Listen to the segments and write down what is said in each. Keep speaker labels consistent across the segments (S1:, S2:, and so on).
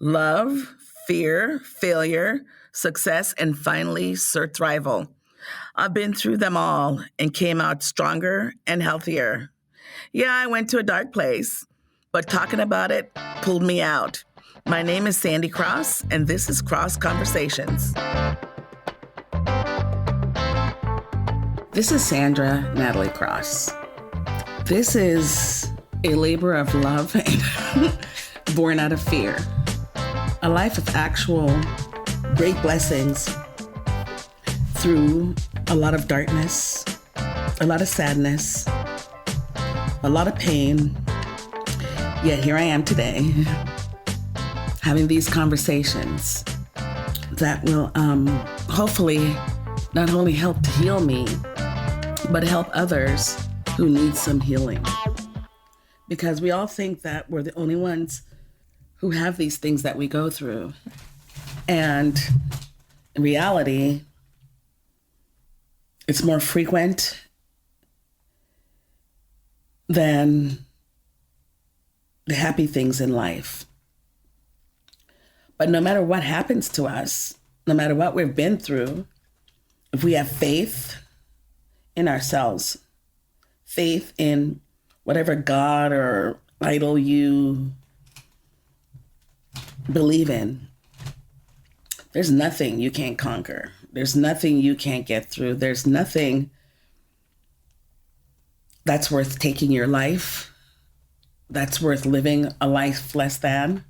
S1: love, fear, failure, success, and finally, survival. I've been through them all and came out stronger and healthier. Yeah, I went to a dark place, but talking about it pulled me out. My name is Sandy Crosse, and this is Crosse Conversations. This is Sandra Natalie Crosse. This is a labor of love and born out of fear. A life of actual great blessings through a lot of darkness, a lot of sadness, a lot of pain. Yet here I am today, having these conversations that will hopefully not only help to heal me, but help others who need some healing. Because we all think that we're the only ones who have these things that we go through. And in reality, it's more frequent than the happy things in life. But no matter what happens to us, no matter what we've been through, if we have faith in ourselves, faith in whatever God or idol you believe in, there's nothing you can't conquer. There's nothing you can't get through. There's nothing that's worth taking your life, that's worth living a life less than,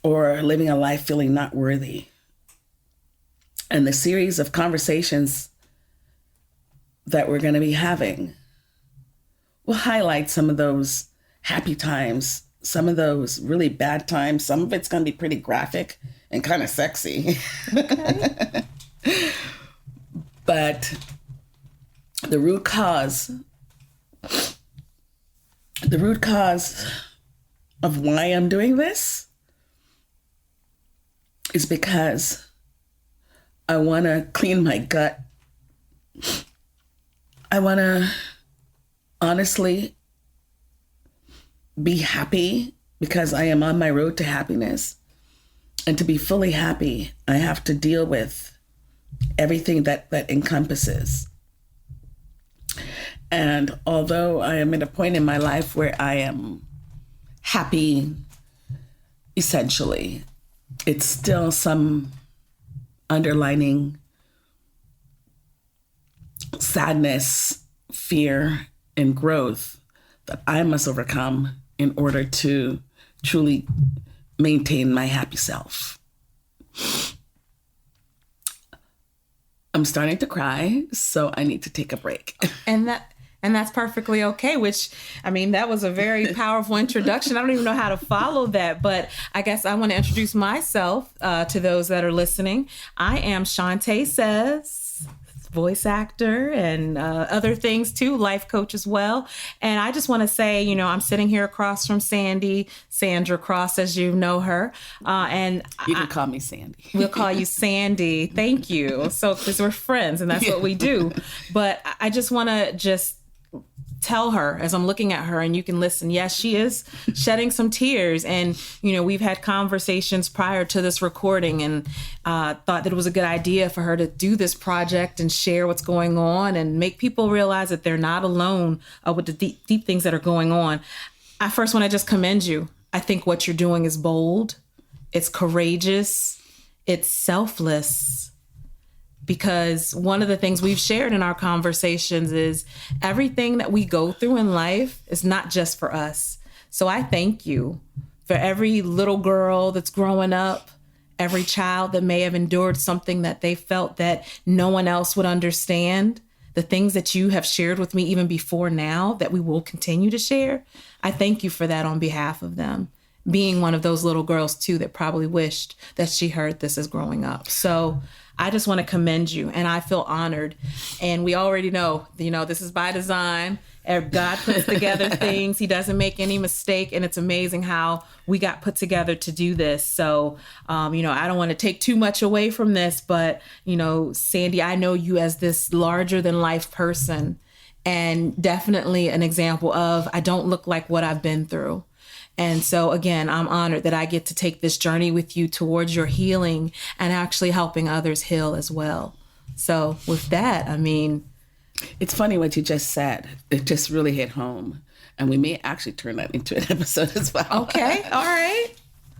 S1: or living a life feeling not worthy. And the series of conversations that we're going to be having will highlight some of those happy times, some of those really bad times. Some of it's going to be pretty graphic and kind of sexy. Okay. But the root cause of why I'm doing this is because I want to clean my gut. I want to honestly be happy because I am on my road to happiness. And to be fully happy, I have to deal with everything that encompasses. And although I am at a point in my life where I am happy, essentially, it's still some underlining sadness, fear, and growth that I must overcome in order to truly maintain my happy self. I'm starting to cry, so I need to take a break.
S2: And that's perfectly okay, which, I mean, that was a very powerful introduction. I don't even know how to follow that, but I guess I want to introduce myself to those that are listening. I am Shaunte Says, voice actor and other things too, life coach as well. And I just want to say, I'm sitting here across from Sandra Crosse, as you know her. And
S1: you can call me Sandy.
S2: We'll call you Sandy. Thank you. So, because we're friends and that's what we do. But I just want to tell her as I'm looking at her, and you can listen. Yes, she is shedding some tears. And, we've had conversations prior to this recording and thought that it was a good idea for her to do this project and share what's going on and make people realize that they're not alone with the deep things that are going on. I first want to just commend you. I think what you're doing is bold. It's courageous. It's selfless. Because one of the things we've shared in our conversations is everything that we go through in life is not just for us. So I thank you for every little girl that's growing up, every child that may have endured something that they felt that no one else would understand, the things that you have shared with me even before now that we will continue to share. I thank you for that on behalf of them, being one of those little girls too that probably wished that she heard this as growing up. So I just want to commend you, and I feel honored. And we already know, this is by design. God puts together things. He doesn't make any mistake. And it's amazing how we got put together to do this. So, I don't want to take too much away from this, but, Sandy, I know you as this larger than life person, and definitely an example of I don't look like what I've been through. And so again, I'm honored that I get to take this journey with you towards your healing and actually helping others heal as well. So with that, I mean,
S1: it's funny what you just said. It just really hit home. And we may actually turn that into an episode as well.
S2: Okay. All right.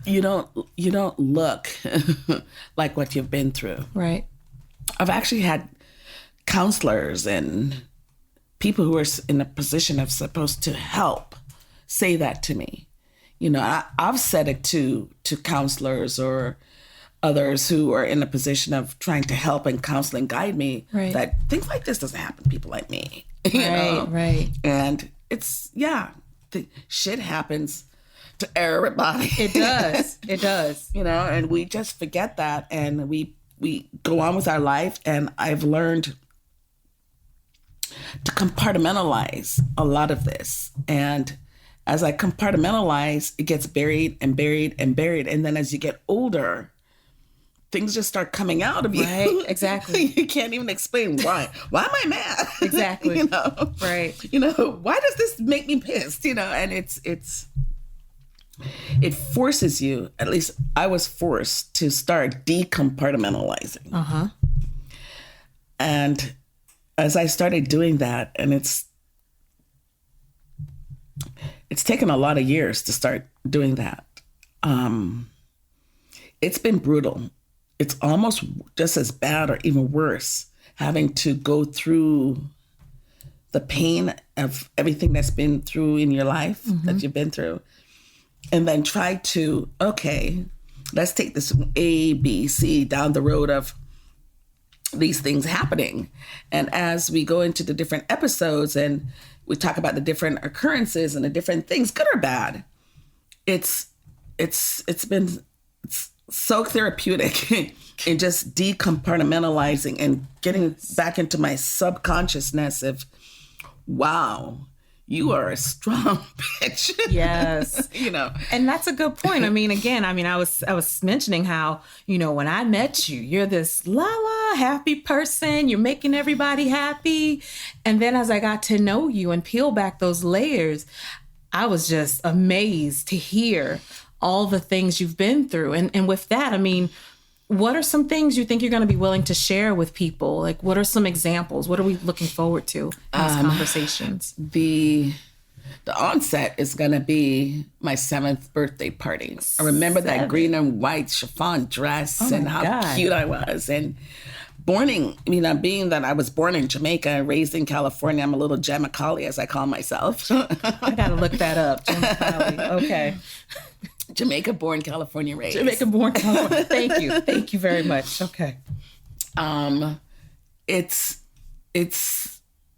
S1: You don't look like what you've been through.
S2: Right.
S1: I've actually had counselors and people who are in a position of supposed to help say that to me. I've said it to counselors or others who are in a position of trying to help and counsel and guide me,
S2: right,
S1: that things like this doesn't happen to people like me.
S2: Right.
S1: And it's, the shit happens to everybody.
S2: It does. It does.
S1: And we just forget that, and we go on with our life. And I've learned to compartmentalize a lot of this. And as I compartmentalize, it gets buried and buried and buried. And then as you get older, things just start coming out of you.
S2: Right, exactly.
S1: You can't even explain why. Why am I mad?
S2: Exactly. Right.
S1: Why does this make me pissed? And it forces you, at least I was forced to start decompartmentalizing.
S2: Uh-huh.
S1: And as I started doing that, and it's taken a lot of years to start doing that. It's been brutal. It's almost just as bad or even worse having to go through the pain of everything that's been through in your life, that you've been through, and then try to, okay, let's take this A, B, C down the road of these things happening. And as we go into the different episodes and we talk about the different occurrences and the different things, good or bad, it's been so therapeutic in just decompartmentalizing and getting back into my subconsciousness of, wow, you are a strong bitch.
S2: Yes. And that's a good point. I was mentioning how, when I met you, you're this happy person. You're making everybody happy. And then as I got to know you and peel back those layers, I was just amazed to hear all the things you've been through. And with that, what are some things you think you're going to be willing to share with people? Like, what are some examples? What are we looking forward to in these conversations?
S1: The onset is going to be my 7th birthday party. I remember that green and white chiffon dress and how cute I was. And being that I was born in Jamaica and raised in California, I'm a little Jamacali, as I call myself.
S2: I got to look that up. Jamacali. Okay.
S1: Jamaica born, California raised.
S2: Jamaica born, California. Thank you. Thank you very much. Okay.
S1: It's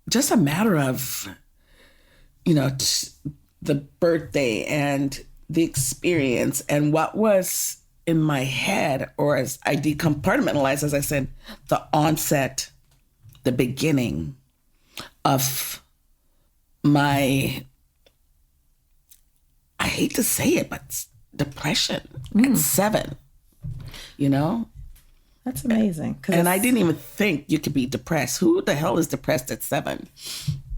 S1: just a matter of, the birthday and the experience and what was in my head, or as I decompartmentalize, as I said, the onset, the beginning of my, I hate to say it, but depression at 7,
S2: That's amazing.
S1: And I didn't even think you could be depressed. Who the hell is depressed at 7?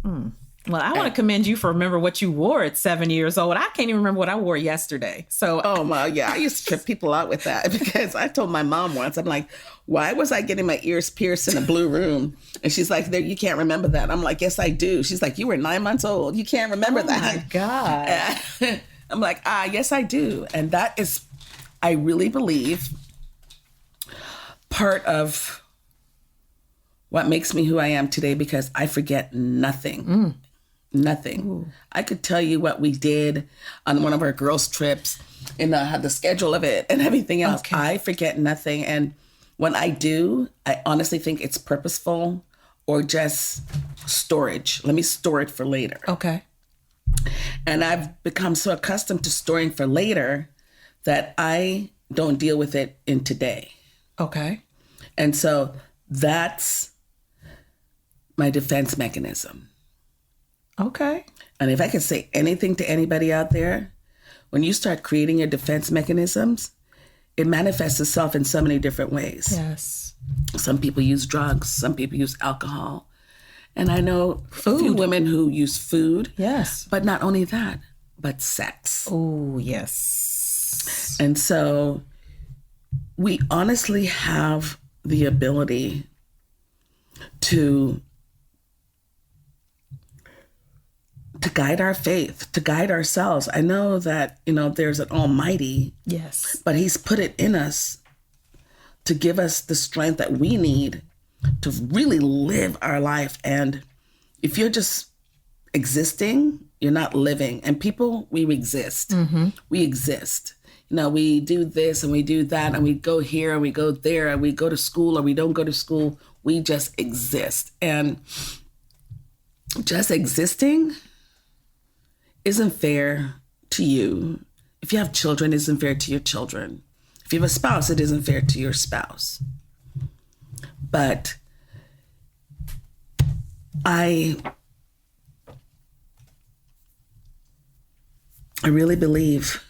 S2: Well, I want to commend you for remember what you wore at 7 years old. I can't even remember what I wore yesterday. So,
S1: oh my, yeah, I used to trip people out with that because I told my mom once, I'm like, why was I getting my ears pierced in a blue room? And she's like, you can't remember that. I'm like, yes, I do. She's like, you were 9 months old. You can't remember that.
S2: Oh my God.
S1: I'm like, yes, I do. And that is, I really believe, part what makes me who I am today, because I forget nothing. Nothing. Ooh. I could tell you what we did on one of our girls' trips and had the schedule of it and everything else. Okay. I forget nothing. And when I do, I honestly think it's purposeful or just storage. Let me store it for later.
S2: Okay.
S1: And I've become so accustomed to storing for later that I don't deal with it in today.
S2: Okay.
S1: And so that's my defense mechanism.
S2: Okay.
S1: And if I could say anything to anybody out there, when you start creating your defense mechanisms, it manifests itself in so many different ways.
S2: Yes.
S1: Some people use drugs. Some people use alcohol. And I know a few women who use food.
S2: Yes.
S1: But not only that, but sex.
S2: Oh, yes.
S1: And so we honestly have the ability to guide our faith, to guide ourselves. I know that, there's an almighty.
S2: Yes.
S1: But he's put it in us to give us the strength that we need to really live our life. And if you're just existing, you're not living. And people, we exist. Mm-hmm. We exist. We do this and we do that and we go here and we go there and we go to school or we don't go to school. We just exist. And just existing isn't fair to you. If you have children, it isn't fair to your children. If you have a spouse, it isn't fair to your spouse. But I really believe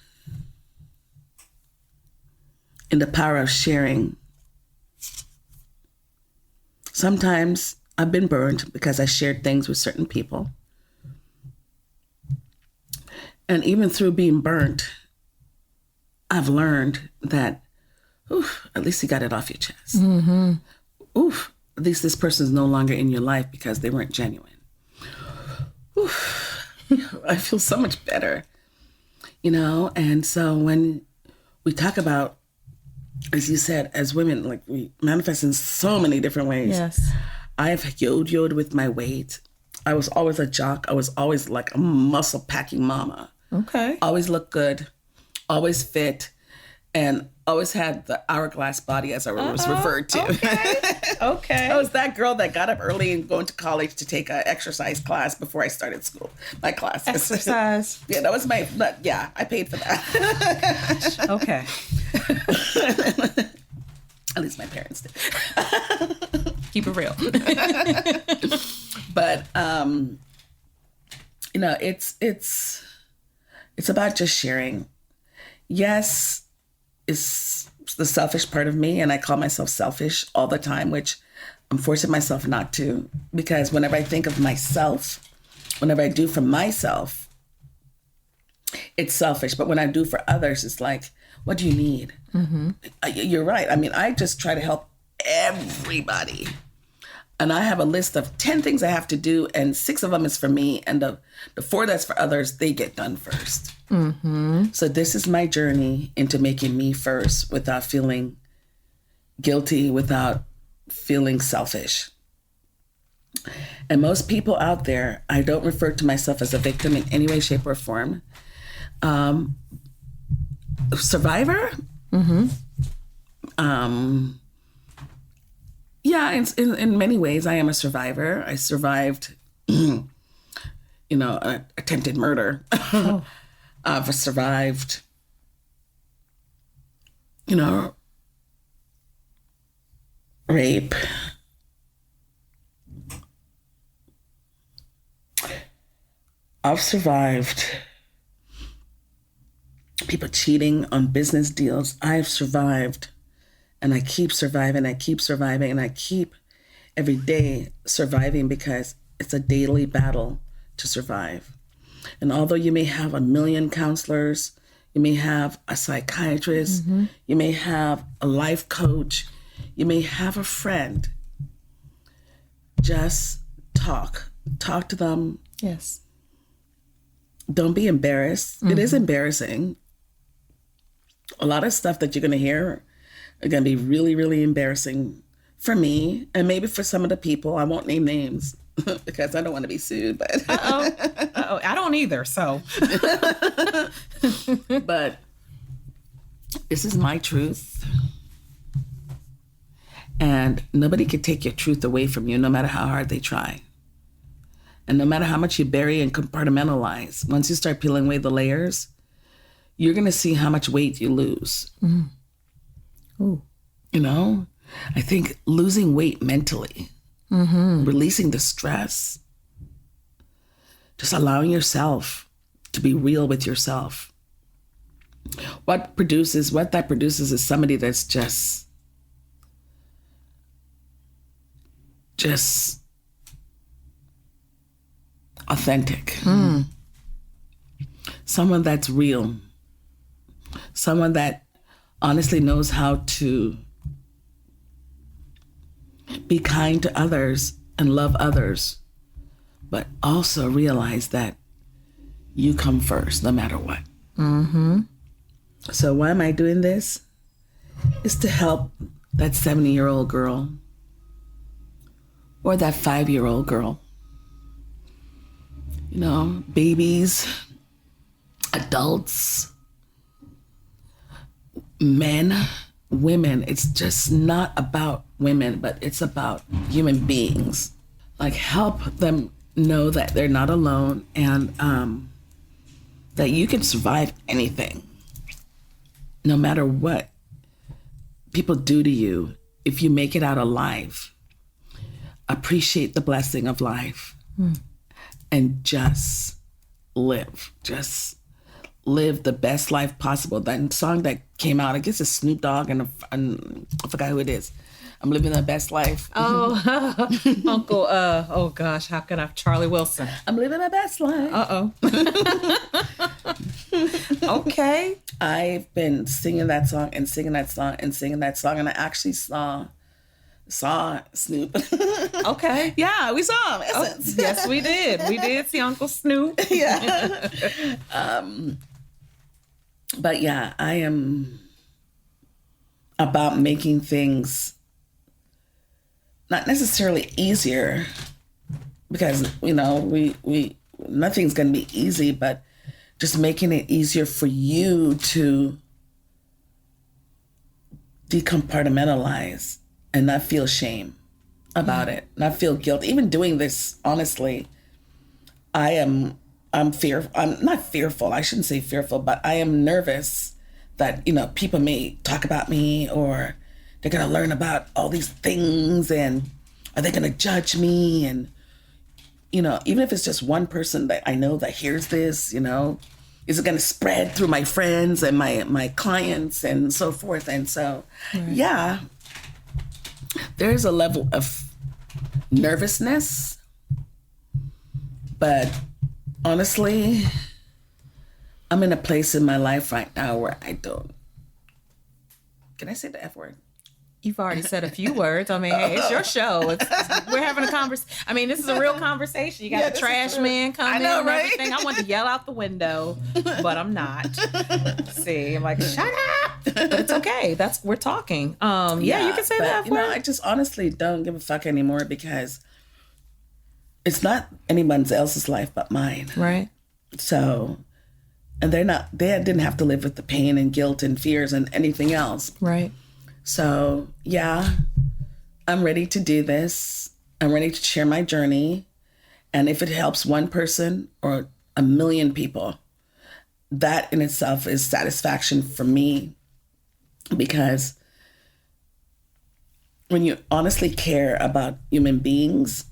S1: in the power of sharing. Sometimes I've been burned because I shared things with certain people. And even through being burnt, I've learned that, at least you got it off your chest. Mm-hmm. At least this person's no longer in your life because they weren't genuine. I feel so much better, And so when we talk about, as you said, as women, like we manifest in so many different ways.
S2: Yes.
S1: I've yo-yoed with my weight. I was always a jock. I was always like a muscle packing mama.
S2: Okay.
S1: Always looked good, always fit, and always had the hourglass body, as I was referred to.
S2: Okay.
S1: I was that girl that got up early and going to college to take an exercise class before I started school. My classes.
S2: Exercise.
S1: Yeah, that was I paid for that.
S2: Okay.
S1: At least my parents did.
S2: Keep it real.
S1: But, it's about just sharing. Yes, it's the selfish part of me, and I call myself selfish all the time, which I'm forcing myself not to, because whenever I think of myself, whenever I do for myself, it's selfish. But when I do for others, it's like, what do you need? Mm-hmm. You're right. I mean, I just try to help everybody. And I have a list of 10 things I have to do, and 6 of them is for me, and the 4 that's for others, they get done first. Mm-hmm. So this is my journey into making me first without feeling guilty, without feeling selfish. And most people out there, I don't refer to myself as a victim in any way, shape, or form. Survivor? Mm-hmm. Yeah, in many ways, I am a survivor. I survived, attempted murder. Oh. I've survived, rape. I've survived people cheating on business deals. I've survived. And I keep surviving, I keep surviving, and I keep every day surviving because it's a daily battle to survive. And although you may have a million counselors, you may have a psychiatrist, mm-hmm. you may have a life coach, you may have a friend, just talk. Talk to them.
S2: Yes.
S1: Don't be embarrassed. Mm-hmm. It is embarrassing. A lot of stuff that you're going to hear are going to be really, really embarrassing for me, and maybe for some of the people. I won't name names because I don't want to be sued. But
S2: I don't either. So,
S1: but this is my truth, and nobody can take your truth away from you, no matter how hard they try, and no matter how much you bury and compartmentalize. Once you start peeling away the layers, you're going to see how much weight you lose. Mm.
S2: Ooh.
S1: I think losing weight mentally, mm-hmm. releasing the stress, just allowing yourself to be real with yourself. What that produces is somebody that's just authentic. Mm. someone that's real, someone that honestly knows how to be kind to others and love others, but also realize that you come first no matter what.
S2: Mm-hmm.
S1: So why am I doing this? It's to help that 70-year-old girl or that 5-year-old girl. You know, babies, adults, men, women. It's just not about women, but it's about human beings. Like, help them know that they're not alone, and that you can survive anything, no matter what people do to you. If you make it out alive, appreciate the blessing of life, and just live the best life possible. That song that came out, I guess it's Snoop Dogg and I forgot who it is. I'm living the best life.
S2: Oh, Uncle, oh gosh, how can I? Charlie Wilson.
S1: I'm living my best life.
S2: Okay.
S1: I've been singing that song and singing that song and singing that song, and I actually saw Snoop.
S2: Okay.
S1: Yeah, we saw him.
S2: Oh, yes, we did. We did see Uncle Snoop.
S1: Yeah. But yeah, I am about making things not necessarily easier, because, you know, we nothing's going to be easy, but just making it easier for you to decompartmentalize and not feel shame about it, not feel guilt. Even doing this, honestly, I'm not fearful. I shouldn't say fearful, but I am nervous that, you know, people may talk about me, or they're going to learn about all these things, and are they going to judge me? And, you know, even if it's just one person that I know that hears this, you know, is it going to spread through my friends and my clients and so forth? And so, yeah, there's a level of nervousness, but honestly, I'm in a place in my life right now where I don't. Can I say the F word?
S2: You've already said a few words. I mean, hey, it's your show. We're having a conversation. I mean, this is a real conversation. You got the trash man coming in and everything. I wanted to yell out the window, but I'm not. See, I'm like, shut up. But it's okay. We're talking. Yeah, you can say that.
S1: You know, I just honestly don't give a fuck anymore, because it's not anyone else's life but mine.
S2: Right.
S1: So, and they didn't have to live with the pain and guilt and fears and anything else.
S2: Right.
S1: So, yeah, I'm ready to do this. I'm ready to share my journey. And if it helps one person or a million people, that in itself is satisfaction for me. Because when you honestly care about human beings,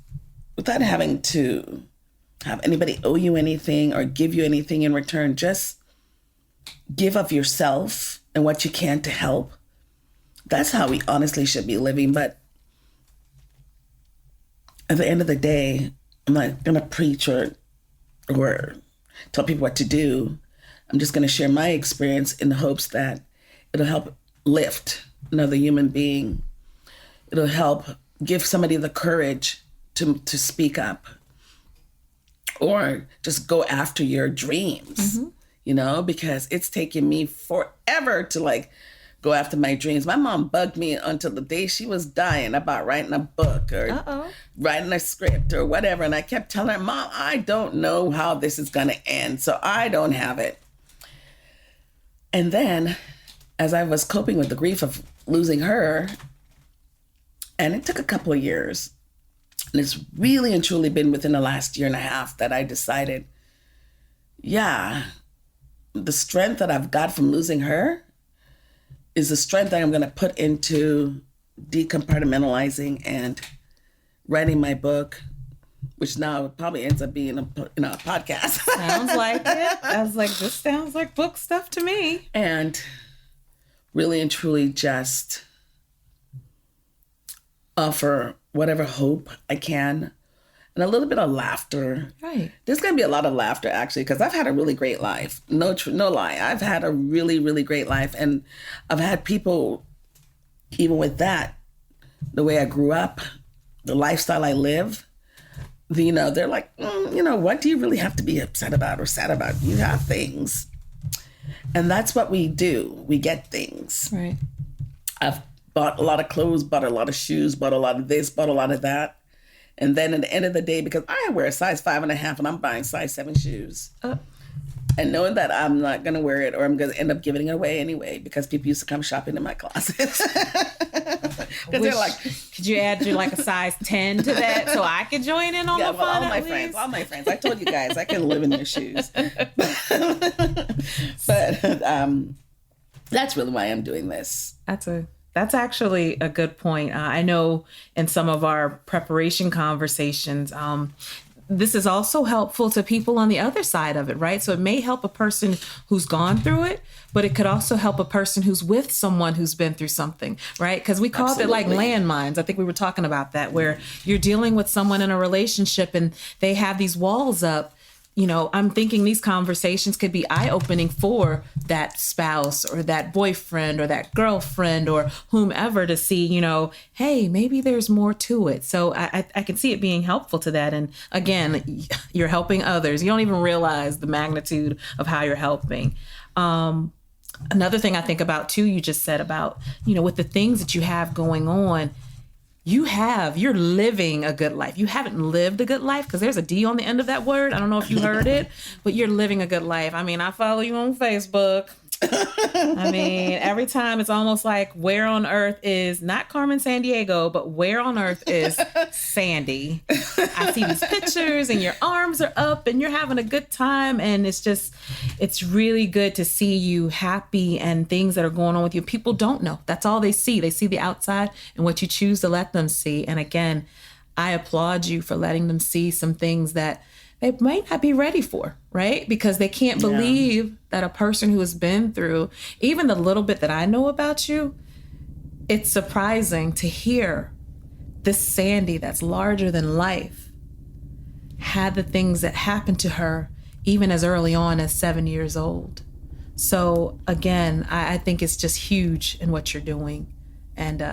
S1: without having to have anybody owe you anything or give you anything in return, just give of yourself and what you can to help. That's how we honestly should be living. But at the end of the day, I'm not going to preach or tell people what to do. I'm just going to share my experience in the hopes that it'll help lift another human being. It'll help give somebody the courage to speak up, or just go after your dreams, you know, because it's taken me forever to go after my dreams. My mom bugged me until the day she was dying about writing a book or writing a script or whatever. And I kept telling her, Mom, I don't know how this is going to end, so I don't have it. And then as I was coping with the grief of losing her, and it took a couple of years, and it's really and truly been within the last year and a half that I decided, yeah, the strength that I've got from losing her is the strength that I'm going to put into decompartmentalizing and writing my book, which now probably ends up being a podcast.
S2: Sounds like it. I was like, this sounds like book stuff to me.
S1: And really and truly just offer whatever hope I can and a little bit of laughter.
S2: Right.
S1: There's going to be a lot of laughter, actually, because I've had a really great life. No lie. I've had a really, really great life. And I've had people, even with that, the way I grew up, the lifestyle I live, they're like, what do you really have to be upset about or sad about? You have things. And that's what we do. We get things.
S2: Right.
S1: I've bought a lot of clothes, bought a lot of shoes, bought a lot of this, bought a lot of that. And then at the end of the day, because I wear a size 5.5 and I'm buying size 7 shoes. And knowing that I'm not going to wear it or I'm going to end up giving it away anyway, because people used to come shopping in my closet. Because they're like,
S2: could you add like a size 10 to that so I could join in on the fun?
S1: All my friends. I told you guys I can live in their shoes. But that's really why I'm doing this.
S2: That's actually a good point. I know in some of our preparation conversations, this is also helpful to people on the other side of it, right? So it may help a person who's gone through it, but it could also help a person who's with someone who's been through something, right? Because we call it like landmines. I think we were talking about that, where you're dealing with someone in a relationship and they have these walls up. I'm thinking these conversations could be eye-opening for that spouse or that boyfriend or that girlfriend or whomever to see, hey, maybe there's more to it. So I can see it being helpful to that. And again, you're helping others. You don't even realize the magnitude of how you're helping. Another thing I think about too, you just said about, with the things that you have going on, you're living a good life. You haven't lived a good life because there's a D on the end of that word. I don't know if you heard it, but you're living a good life. I mean, I follow you on Facebook. I mean, every time it's almost like where on earth is not Carmen Sandiego, but where on earth is Sandy? I see these pictures and your arms are up and you're having a good time. And it's really good to see you happy and things that are going on with you. People don't know. That's all they see. They see the outside and what you choose to let them see. And again, I applaud you for letting them see some things that they might not be ready for, right? Because they can't believe that a person who has been through even the little bit that I know about you, it's surprising to hear this Sandy that's larger than life had the things that happened to her even as early on as 7 years old. So again, I think it's just huge in what you're doing. And,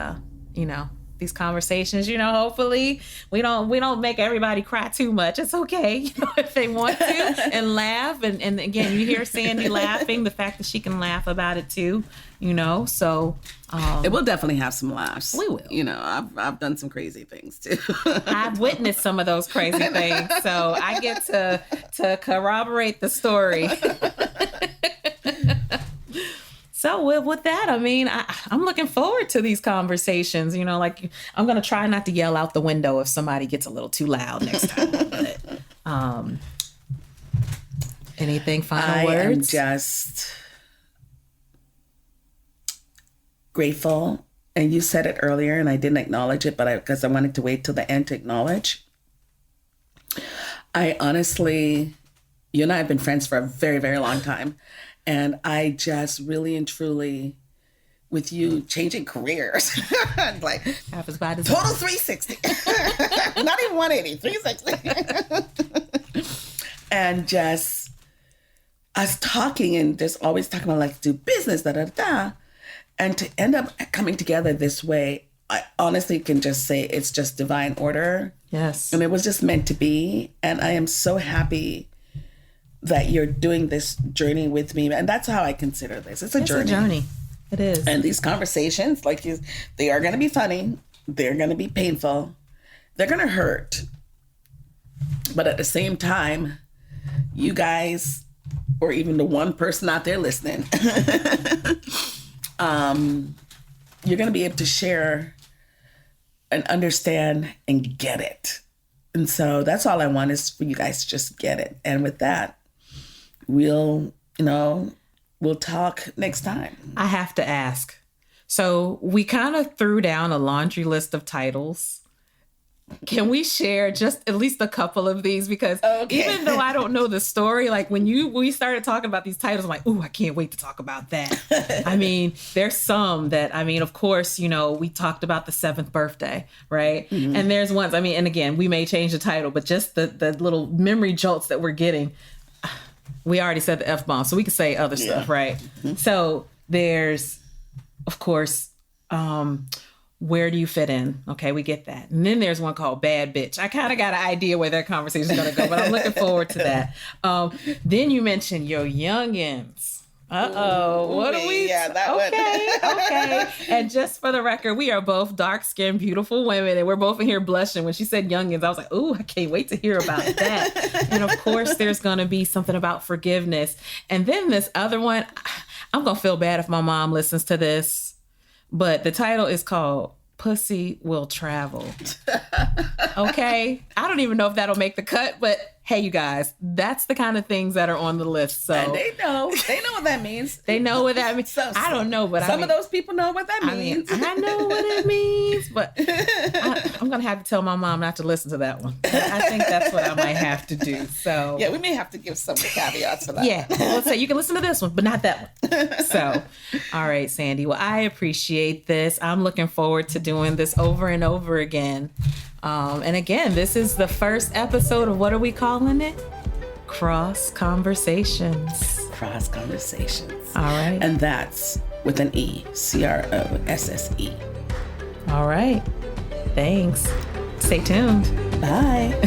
S2: these conversations, hopefully we don't make everybody cry too much. It's okay, if they want to and laugh. And again, you hear Sandy laughing, the fact that she can laugh about it too, so.
S1: It will definitely have some laughs.
S2: We will.
S1: I've done some crazy things too.
S2: I've witnessed some of those crazy things. So I get to corroborate the story. So with that, I mean, I'm looking forward to these conversations. I'm going to try not to yell out the window if somebody gets a little too loud next time. But, anything final words? I am
S1: just grateful. And you said it earlier, and I didn't acknowledge it, but because I wanted to wait till the end to acknowledge. I honestly, you and I have been friends for a very, very long time. And I just really and truly, with you changing careers, like
S2: happens by design.
S1: Total 360, not even 180, 360. And just us talking and just always talking about like do business, and to end up coming together this way, I honestly can just say it's just divine order.
S2: Yes.
S1: And it was just meant to be. And I am so happy that you're doing this journey with me. And that's how I consider this. It's a journey.
S2: It is.
S1: And these conversations, they are going to be funny. They're going to be painful. They're going to hurt. But at the same time, you guys, or even the one person out there listening, you're going to be able to share and understand and get it. And so that's all I want is for you guys to just get it. And with that, we'll talk next time.
S2: I have to ask. So we kind of threw down a laundry list of titles can we share just at least a couple of these? Because even though I don't know the story, like when we started talking about these titles, I'm like, ooh, I can't wait to talk about that. I mean, there's some that, I mean, of course, you know, we talked about the 7th birthday, right? Mm-hmm. And there's ones, I mean, and again, we may change the title, but just the little memory jolts that we're getting. We already said the F-bomb, so we could say other stuff, right? Mm-hmm. So there's, of course, where do you fit in? Okay, we get that. And then there's one called Bad Bitch. I kind of got an idea where their conversation is going to go, but I'm looking forward to that. Then you mentioned your youngins. Uh-oh. What are we?
S1: Yeah, that
S2: one. Okay. And just for the record, we are both dark-skinned, beautiful women, and we're both in here blushing. When she said youngins, I was like, ooh, I can't wait to hear about that. And of course, there's going to be something about forgiveness. And then this other one, I'm going to feel bad if my mom listens to this. But the title is called Pussy Will Travel. Okay? I don't even know if that'll make the cut, but hey, you guys, that's the kind of things that are on the list. So
S1: and they know what that means.
S2: They know what that means. I don't know, but
S1: some of those people know what that means.
S2: I know what it means, but I'm going to have to tell my mom not to listen to that one. I think that's what I might have to do. So
S1: yeah, we may have to give some caveats for that.
S2: Yeah, let's say you can listen to this one, but not that one. So, all right, Sandy. Well, I appreciate this. I'm looking forward to doing this over and over again. And again, this is the first episode of what are we calling it? Crosse Conversations.
S1: Crosse Conversations.
S2: All right.
S1: And that's with an E. CROSSE.
S2: All right. Thanks. Stay tuned.
S1: Bye.